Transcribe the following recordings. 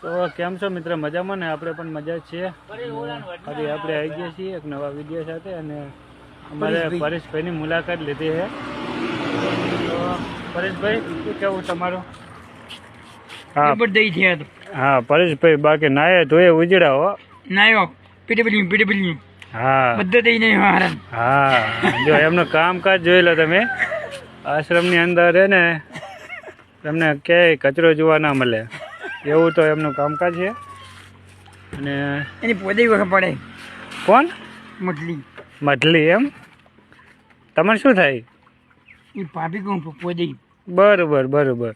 તો કેમ છો મિત્ર? મજામાં ને? આપણે પણ મજા છીએ. ફરી આપણે આવી ગયા છીએ એક નવા વિડીયો સાથે અને અમારે પરેશભાઈની મુલાકાત લીધી છે. તો પરેશભાઈ શું કેવું તમારું? હા પરેશભાઈ બાકી નાય ધોયે ઉજડા હો. નાયો પીડબ્લ્યુ હા બધું દઈ નહીં હા જો એમનું કામકાજ જોઈ લો તમે. આશ્રમની અંદર હે ને તમને ક્યાંય કચરો જોવા ના મળે એવું તો એમનું કામકાજ છે. અને એની પોદે વખત પડે. કોણ? મઢલી એમ? તમારે શું થાય? એ ભાભી કહું પોદે. બરોબર.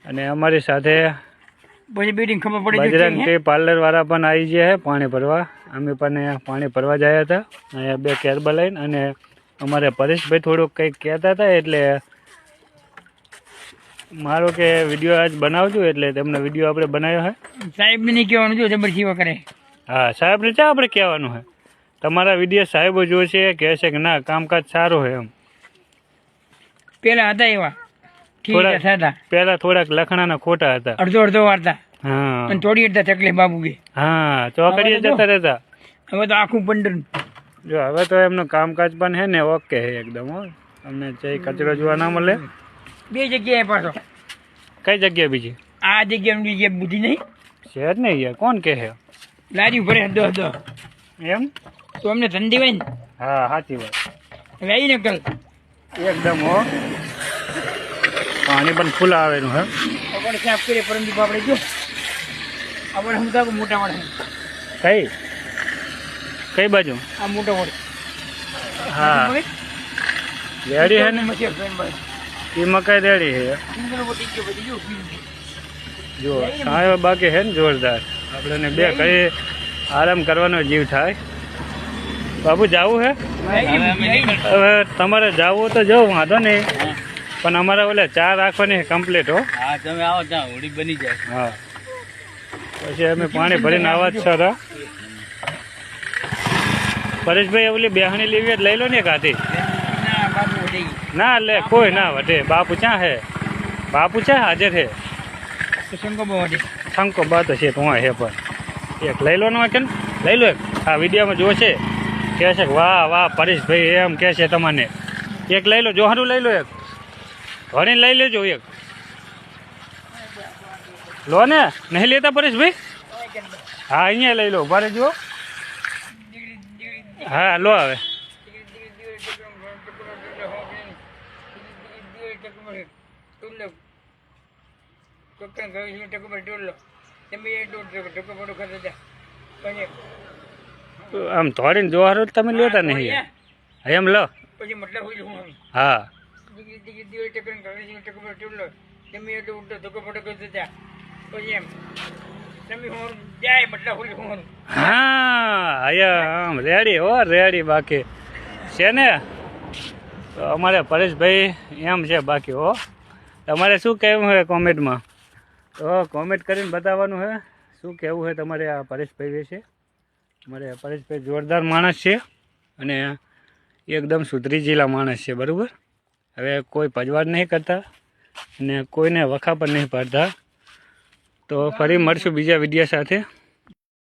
અને અમારી સાથે બજરંગ ટી પાર્લર વાળા પણ આવી ગયા છે પાણી ભરવા. અમે પણ પાણી ભરવા ગયા હતા અહીંયા 2 કેરબા લઈને. અને અમારે પરેશભાઈ થોડુંક કંઈક કહેતા હતા એટલે મારો કે વિડીયો આજ બનાવજો એટલે તેમનો વિડીયો આપણે બનાવ્યો છે. સાહેબને નહીં કહેવાનું જો જબર સેવા કરે. હા સાહેબને ચા આપણે કહેવાનું છે. તમારા વિડીયો સાહેબો જોશે કહેશે કે ના કામકાજ સારું છે એમ. પેલા હતા એવા પેલા થોડાક લખણાના ખોટા હતા. અડધો વાર્તા. હા અને થોડી હતા તકલીફ બાબુ કે. હા ચોકડીએ જતા રહેતા. હવે તો આખું પંડર. જો હવે તો એમનું કામકાજ પણ છે ને ઓકે છે એકદમ. અમને કચરો જોવા ના મળે. 2 જગ્યાએ પાછો. કઈ જગ્યાએ બીજી? આ જગ્યા બુદ્ધિ નહીં છે જ નહીં યાર. કોણ કહે? લારી ભરે 10 એમ તો અમને ધંધી હોય ને. હા સાચી વાત. રહી ને કલ એકદમ હો. પાણી પણ ફૂલ આવેલું હે. આપણે સાફ કરીએ પરંતુ આપણે જો આપણે સમજા મોટા વાળા. કઈ બાજુ? આ મોટા વાળા. હા રેડી હે ને? એ મકાઈ રેડી છે. જો સાયો બાકી છે ને જોરદાર. આપણે 2 કઈ આરામ કરવાનો જીવ થાય. બાબુ જાવું હે? હવે તમારે જાવું તો જાવ વાંધો નહીં પણ અમારે ઓલે ચા રાખવાની કમ્પ્લીટ હો. હા તમે આવો ચા હોડી બની જાય. હા પછી અમે પાણી ભરીને આવા જ સર. પરેશભાઈ ઓલી બેહણી લેવી લઈ લો ને કાથી. ના લે કોઈ ના વટે. બાપુ ક્યાં હે? બાપુ છે હાજર હે. શંકો બા તો છે તો હે પણ એક લઈ લો ને કે લઈ લો. આ વિડીયોમાં જોશે કહે છે વાહ પરેશભાઈ એમ કહે છે તમને. એક લઈ લો જોહારું લઈ લો. એક ઘણી લઈ લેજો. એક લો ને. નહીં લેતા પરેશભાઈ? હા અહીંયા લઈ લો. ભારે જુઓ. હા લો હવે. આમ થોડીને જોહારું તમે લેતા નહીં એમ લો. હા હા આમ રેડી હો રેડી. બાકી છે ને તો અમારે પરેશભાઈ એમ છે બાકી હો. તમારે શું કહેવું છે કોમેન્ટમાં? તો કોમેન્ટ કરીને બતાવવાનું છે શું કહેવું છે તમારે આ પરેશભાઈ વિશે. અમારે પરેશભાઈ જોરદાર માણસ છે અને એકદમ સુધરી જેલા માણસ છે. બરાબર. હવે કોઈ પજવાડ નહીં કરતા અને કોઈને વખા પણ નહીં પાડતા. તો ફરી મળશું બીજા વિડીયો સાથે.